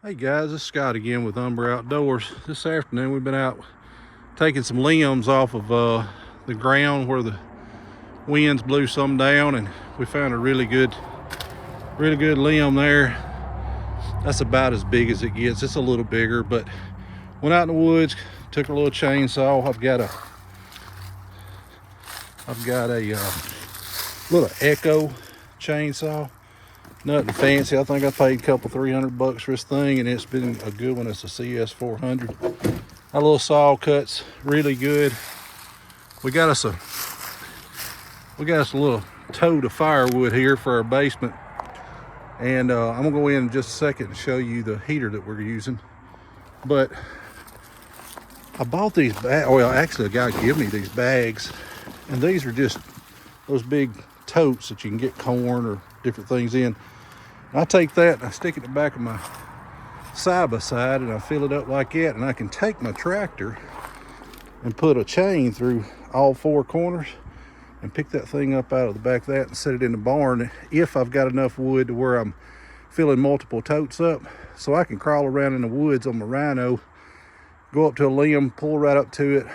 Hey guys, this is Scott again with Umber Outdoors. This afternoon we've been out taking some limbs off of the ground where the winds blew some down, and we found a really good limb there. That's about as big as it gets. It's a little bigger, but went out in the woods, took a little chainsaw. I've got a little Echo chainsaw. Nothing fancy. I think I paid a couple $300 for this thing, and it's been a good one. It's a CS 400. Our little saw cuts really good. We got us a little tote of firewood here for our basement, and I'm gonna go in just a second and show you the heater that we're using. But I bought these bags. Well, actually, a guy gave me these bags, and these are just those big totes that you can get corn or different things in. I take that and I stick it in the back of my side by side, and I fill it up like that, and I can take my tractor and put a chain through all four corners and pick that thing up out of the back of that and set it in the barn if I've got enough wood to where I'm filling multiple totes up. So I can crawl around in the woods on my rhino, go up to a limb, pull right up to it,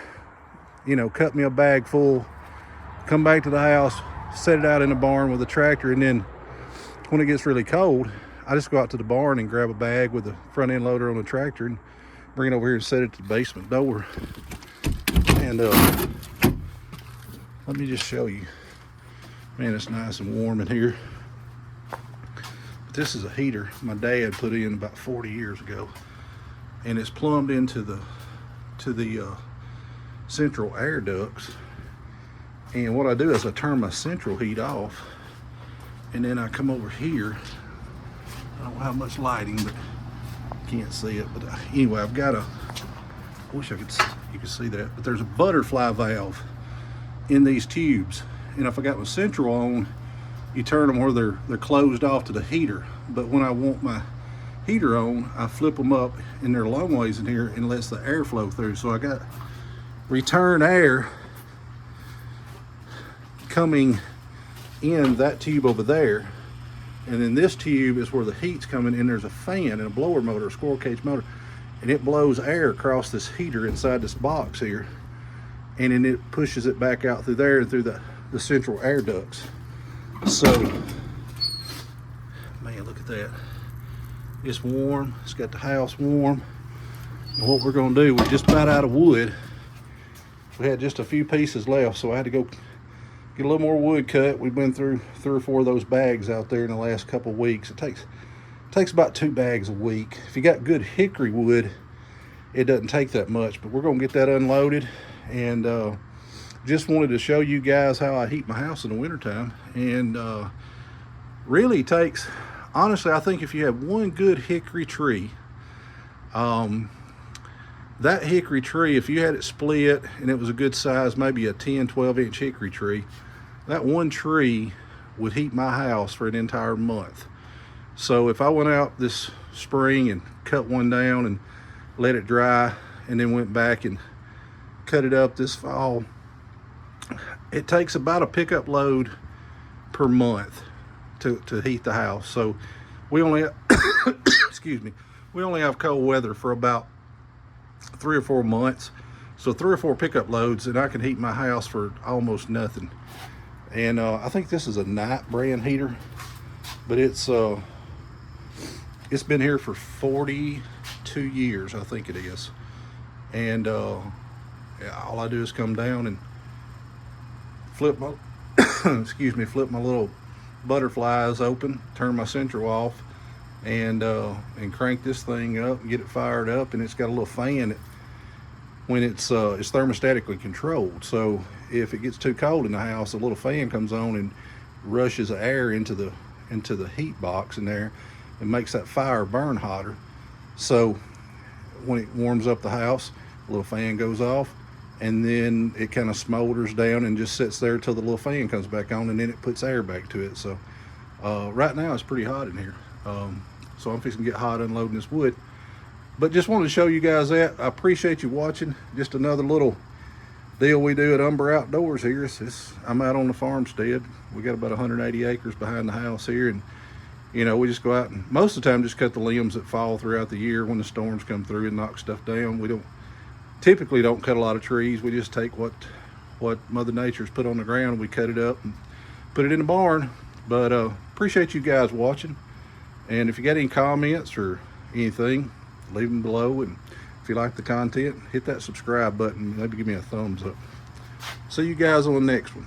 cut me a bag full, come back to the house, set it out in the barn with the tractor, and then when it gets really cold, I just go out to the barn and grab a bag with the front end loader on the tractor and bring it over here and set it to the basement door. And let me just show you. Man, it's nice and warm in here. But this is a heater my dad put in about 40 years ago, and it's plumbed into the central air ducts. And what I do is I turn my central heat off, and then I come over here. I don't have much lighting, but you can't see it. But anyway, I've got I wish you could see that, but there's a butterfly valve in these tubes. And if I got my central on, you turn them where they're closed off to the heater. But when I want my heater on, I flip them up, and they're a long ways in here and lets the air flow through. So I got return air coming in that tube over there, and then this tube is where the heat's coming in. There's a fan and a blower motor, a squirrel cage motor, and it blows air across this heater inside this box here, and then it pushes it back out through there and through the central air ducts. So man, look at that. It's warm. It's got the house warm. And what we're going to do, we're just about out of wood. We had just a few pieces left, so I had to go get a little more wood cut. We've been through 3 or 4 of those bags out there in the last couple of weeks. It takes about 2 bags a week. If you got good hickory wood, it doesn't take that much. But we're gonna get that unloaded, and just wanted to show you guys how I heat my house in the wintertime. And really takes, honestly, I think if you have one good hickory tree, that hickory tree, if you had it split and it was a good size, maybe a 10-12 inch hickory tree, that one tree would heat my house for an entire month. So if I went out this spring and cut one down and let it dry, and then went back and cut it up this fall, it takes about a pickup load per month to heat the house. So we only excuse me, we only have cold weather for about 3 or 4 months. So 3 or 4 pickup loads, and I can heat my house for almost nothing. And I think this is a Knight brand heater, but it's been here for 42 years, I think it is. And yeah, all I do is come down and flip my flip my little butterflies open, turn my central off, and crank this thing up and get it fired up. And it's got a little fan that, when it's thermostatically controlled. So if it gets too cold in the house, a little fan comes on and rushes air into the heat box in there and makes that fire burn hotter. So when it warms up the house, a little fan goes off, and then it kind of smolders down and just sits there till the little fan comes back on, and then it puts air back to it. So right now it's pretty hot in here. So I'm fixing to get hot unloading this wood. But just wanted to show you guys that. I appreciate you watching. Just another little deal we do at Umber Outdoors here. I'm out on the farmstead. We got about 180 acres behind the house here, and You know, we just go out and most of the time just cut the limbs that fall throughout the year when the storms come through and knock stuff down. We typically don't cut a lot of trees. We just take what Mother Nature's put on the ground, we cut it up and put it in the barn. But appreciate you guys watching, and if you got any comments or anything, leave them below. And if you like the content, hit that subscribe button, maybe give me a thumbs up. See you guys on the next one.